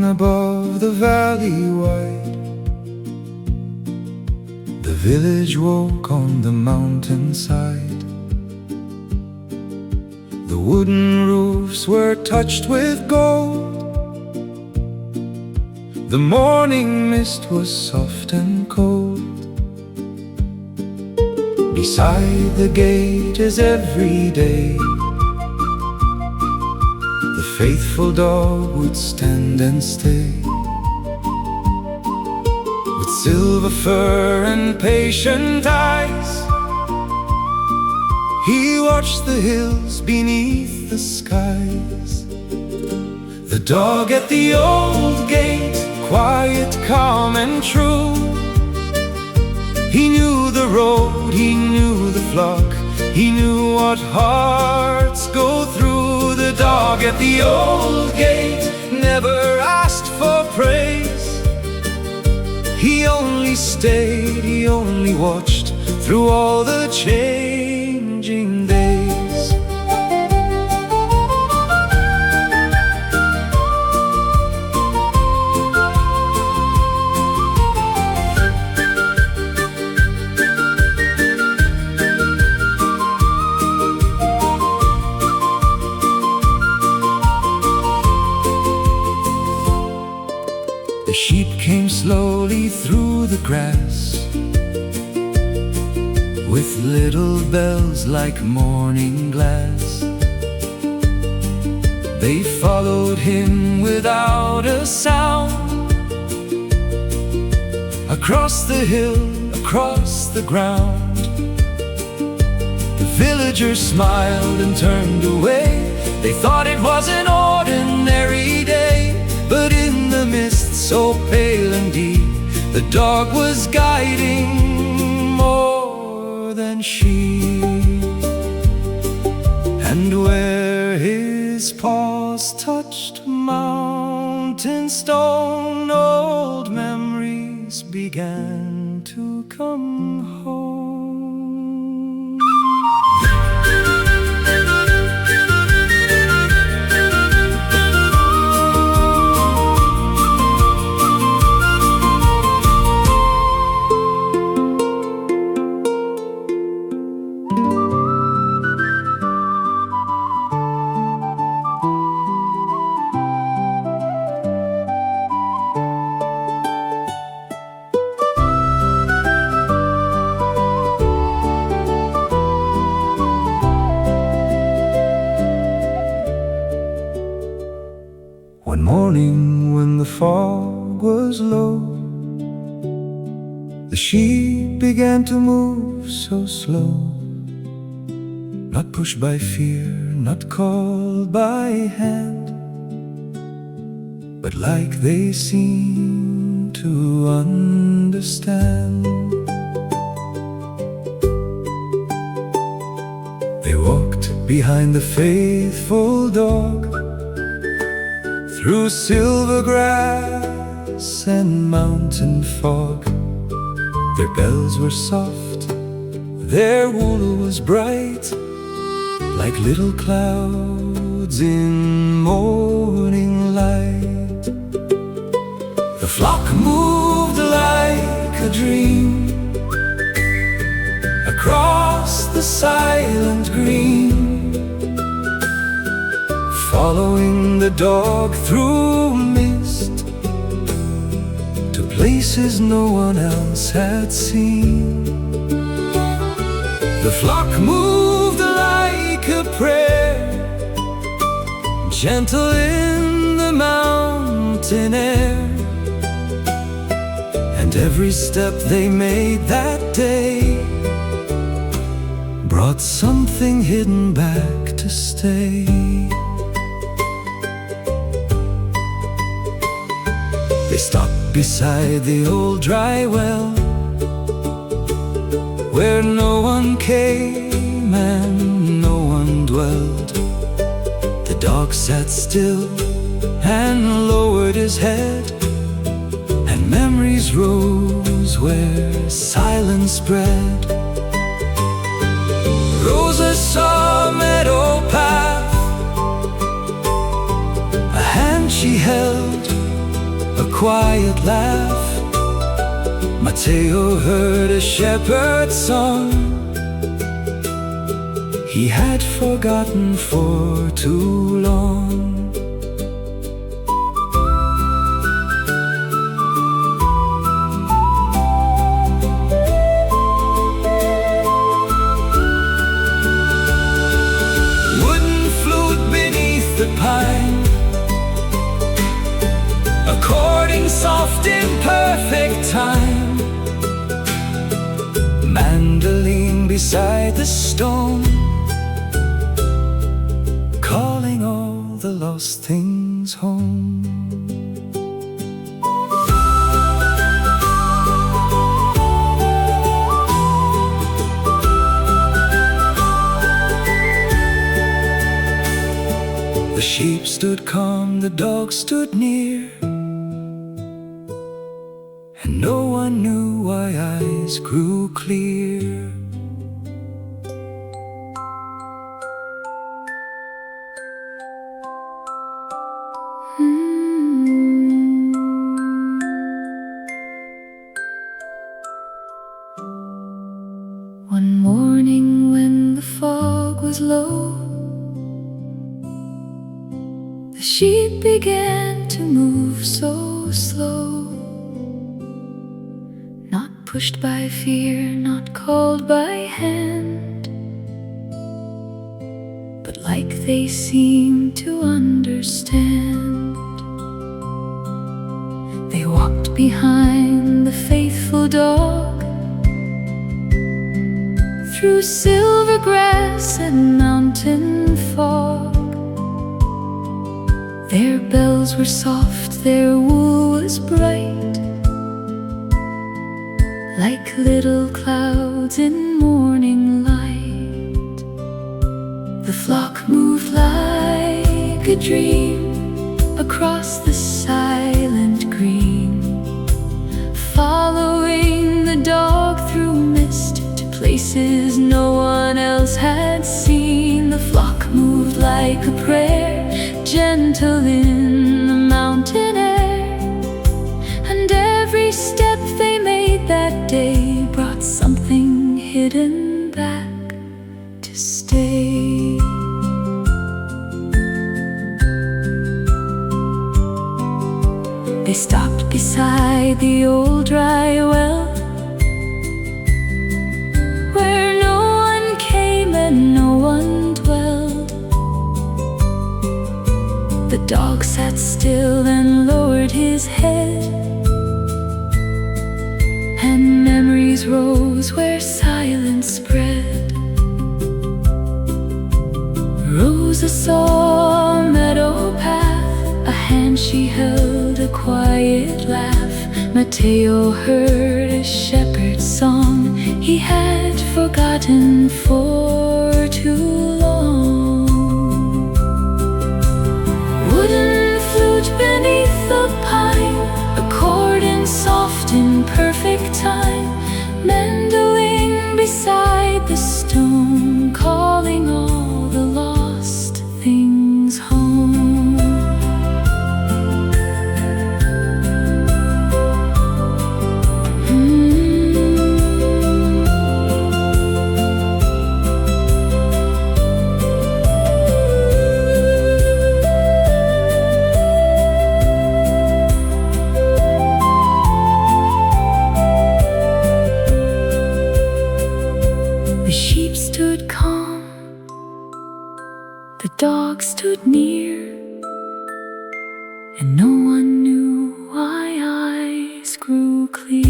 above the valley wide, the village woke on the mountainside. The wooden roofs were touched with gold. The morning mist was soft and cold. Beside the gate, as every day, the faithful dog would stand and stay. With silver fur and patient eyes, he watched the hills beneath the skies. The dog at the old gate, quiet, calm and true. He knew the road, he knew the flock, he knew what hearts go through. The dog at the old gate never asked for praise. He only stayed, he only watched through all the changing days. The sheep came slowly through the grass, with little bells like morning glass. They followed him without a sound, across the hill, across the ground. The villagers smiled and turned away. They thought it was an ordinary day, but in the mist so pale and deep, the dog was guiding more than sheep. And where his paws touched mountain stone, old memories began to come home. One morning when the fog was low, the sheep began to move so slow, not pushed by fear, not called by hand, but like they seemed to understand. They walked behind the faithful dog, through silver grass and mountain fog. Their bells were soft, their wool was bright, like little clouds in morning light. The flock moved like a dream across the silent green, following the dog through mist to places no one else had seen. The flock moved like a prayer, gentle in the mountain air, and every step they made that day brought something hidden back to stay. They stopped beside the old dry well, where no one came and no one dwelled. The dog sat still and lowered his head, and memories rose where silence spread. Rosa saw a meadow path, a hand she held a quiet laugh. Mateo heard a shepherd's song he had forgotten for too long. Wooden flute beneath the pine, according soft in perfect time. Mandolin beside the stone, calling all the lost things home. The sheep stood calm, the dog stood near, and no one knew why eyes grew clear. One morning when the fog was low, the sheep began to move so slow. Not pushed by fear, not called by hand, but like they seemed to understand. They walked behind the faithful dog, through silver grass and mountain fog. Their bells were soft, their wool was bright, like little clouds in morning light. The flock moved like a dream across the silent green, following the dog through mist to places no one else had seen. The flock moved like a prayer, gentle in the mountain air, and every step they made that day brought something hidden back to stay. They stopped beside the old dry well, where no one came and no one dwelled. The dog sat still and lowered his head, and memories rose where silence spread. Rosa saw a meadow path, a hand she held, a quiet laugh. Mateo heard a shepherd's song he had forgotten for too long. Wooden flute beneath the pine, according soft in perfect time. Mandolin beside the stone, calling all the lost things home. The sheep stood calm, the dog stood near, and no one knew why eyes grew clear.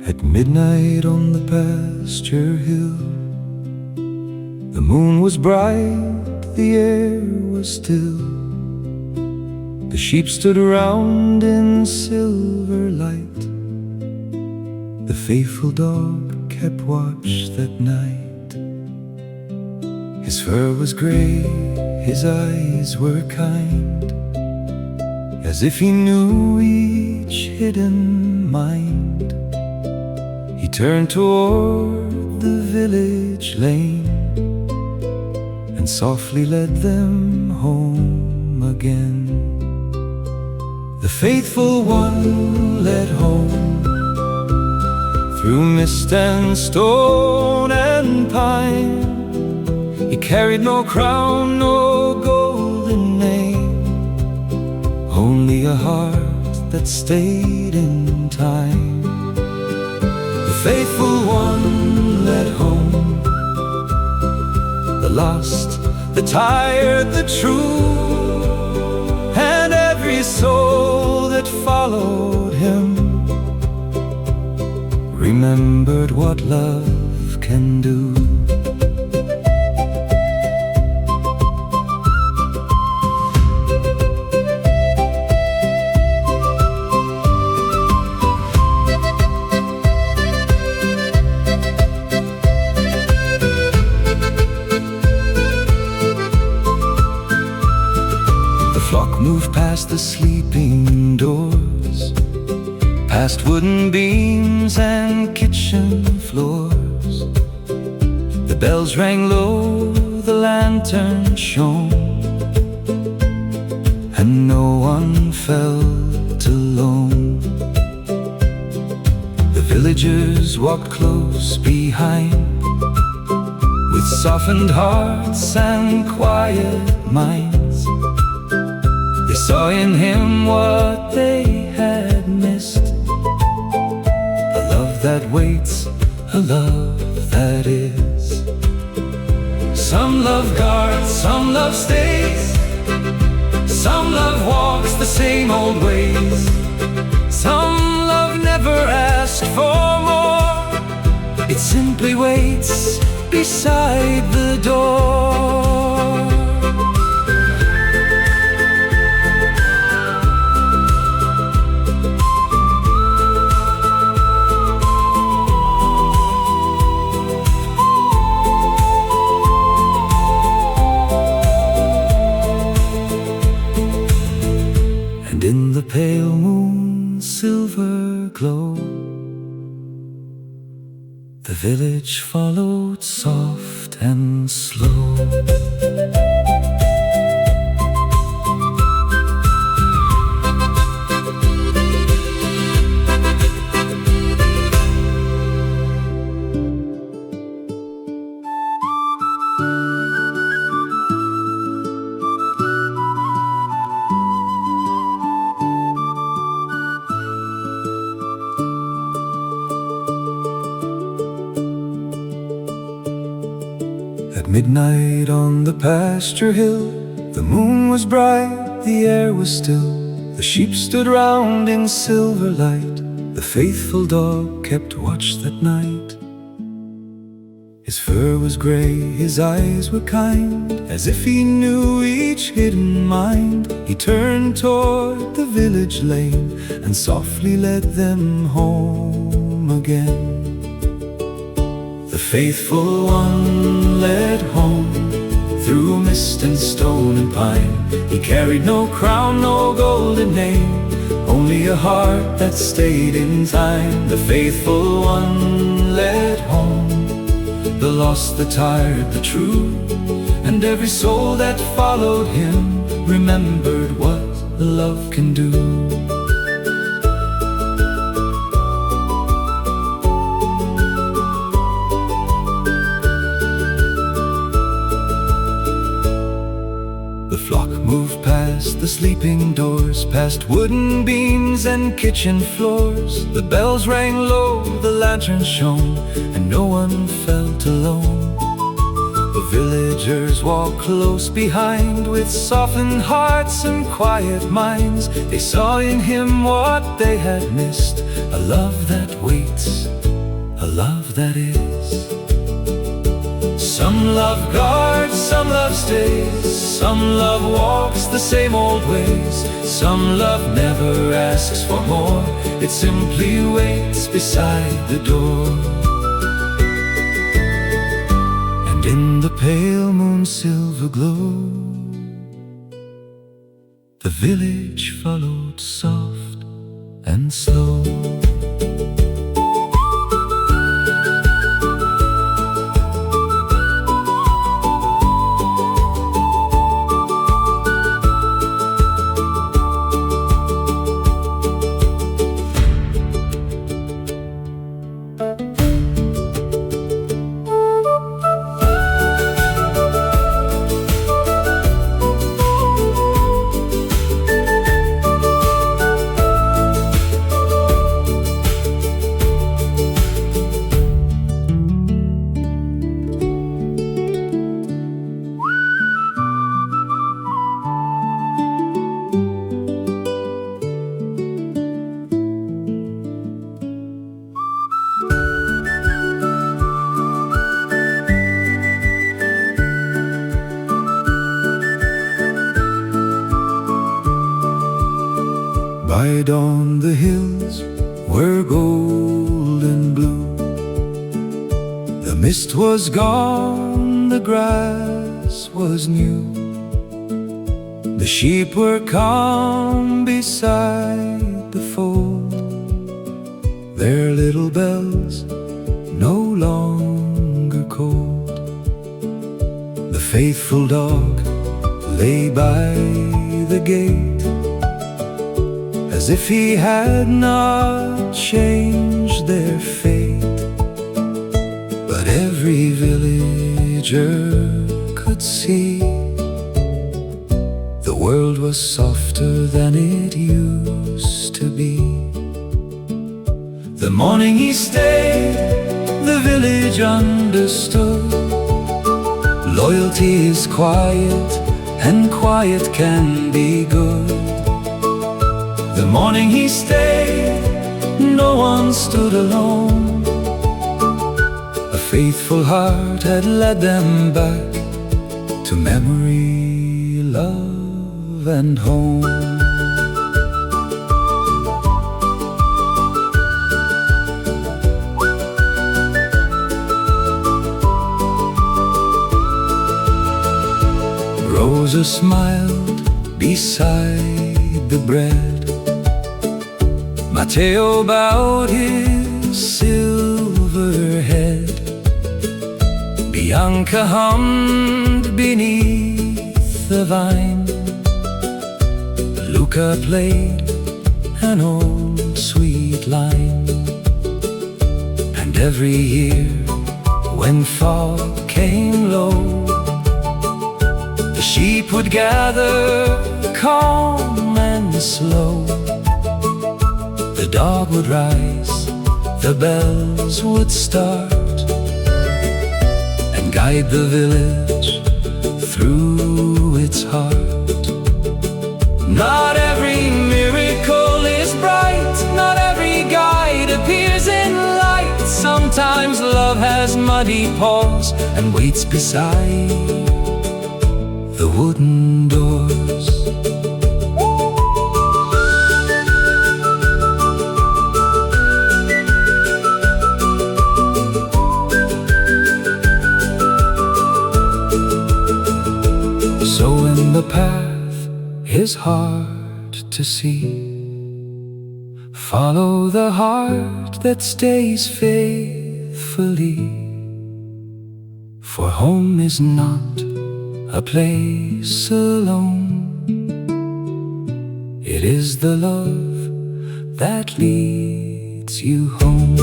At midnight on the pasture hill, the moon was bright, the air was still. The sheep stood around in silver light. The faithful dog kept watch that night. His fur was gray, his eyes were kind, as if he knew each hidden mind. He turned toward the village lane and softly led them home again. The faithful one led home through mist and stone and pine. He carried no crown, no golden name, only a heart that stayed in time. The faithful one led home the lost, the tired, the true, and every soul that followed him remembered what love can do. Moved past the sleeping doors, past wooden beams and kitchen floors. The bells rang low, the lantern shone, and no one felt alone. The villagers walked close behind, with softened hearts and quiet minds. They saw in him what they had missed, a love that waits, a love that is. Some love guards, some love stays, some love walks the same old ways. Some love never asked for more, it simply waits beside the door. In the pale moon's silver glow, the village followed soft and slow. At midnight on the pasture hill, the moon was bright, the air was still. The sheep stood round in silver light, the faithful dog kept watch that night. His fur was gray, his eyes were kind, as if he knew each hidden mind. He turned toward the village lane and softly led them home again. The faithful one led home through mist and stone and pine. He carried no crown, no golden name, only a heart that stayed in time. The faithful one led home the lost, the tired, the true, and every soul that followed him remembered what love can do. The flock moved past the sleeping doors, past wooden beams and kitchen floors. The bells rang low, the lanterns shone, and no one felt alone. The villagers walked close behind, with softened hearts and quiet minds. They saw in him what they had missed, a love that waits, a love that is. Some love guards, some love stays, some love walks the same old ways. Some love never asks for more, it simply waits beside the door. And in the pale moon warm silver glow. The village followed soft and slow. By dawn the hills were golden blue. The mist was gone, the grass was new. The sheep were calm beside the fold, their little bells no longer cold. The faithful dog lay by the gate, as if he had not changed their fate. But every villager could see the world was softer than it used to be. The morning he stayed, the village understood. Loyalty is quiet, and quiet can be good. The morning he stayed, no one stood alone. A faithful heart had led them back to memory, love, and home. Rosa smiled beside the bread. Mateo bowed his silver head. Bianca hummed beneath the vine. Luca played an old sweet line. And every year when fall came low, the sheep would gather calm and slow. The dog would rise, the bells would start, and guide the village through its heart. Not every miracle is bright, not every guide appears in light. Sometimes love has muddy paws and waits beside the wooden doors. So in the path is hard to see. Follow the heart that stays faithfully, for home is not a place alone. It is the love that leads you home.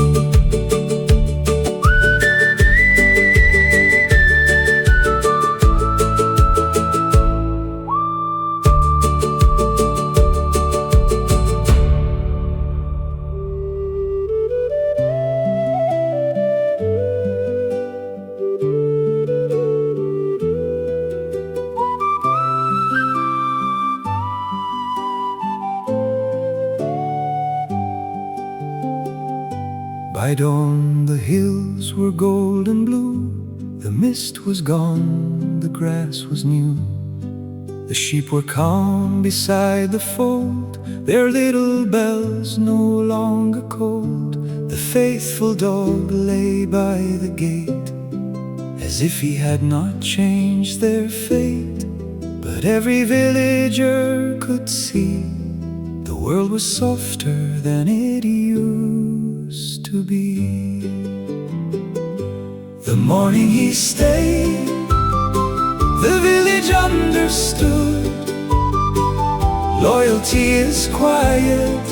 By dawn the hills were golden blue. The mist was gone, the grass was new. The sheep were calm beside the fold, their little bells no longer cold. The faithful dog lay by the gate, as if he had not changed their fate. But every villager could see the world was softer than it used to be. The morning he stayed, the village understood. Loyalty is quiet,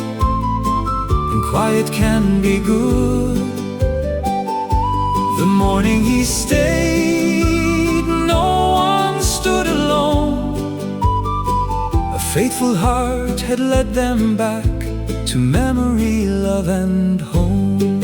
and quiet can be good. The morning he stayed, no one stood alone. A faithful heart had led them back to memory, love, and home.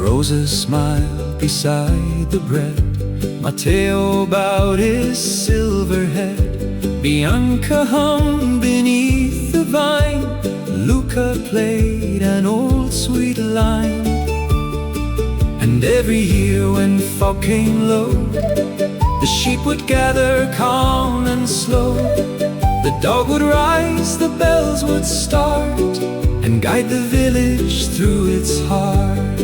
Roses smiled beside the bread. Mateo bowed his silver head. Bianca hung beneath the vine. Luca played an old sweet line. And every year when fog came low, the sheep would gather calm and slow. The dog would rise, the bells would start, and guide the village through its heart.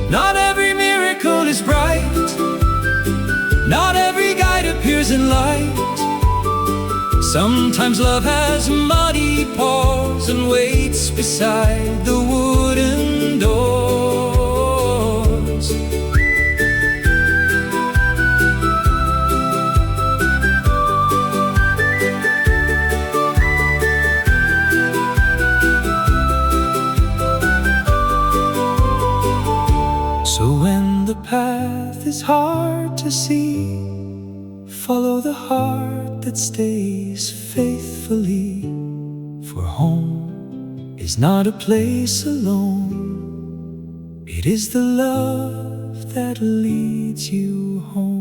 Not every miracle is bright, not every guide appears in light. Sometimes love has muddy paws and waits beside the wooden doors. So when the path is hard to see, follow the heart that stays faithfully. For home is not a place alone, it is the love that leads you home.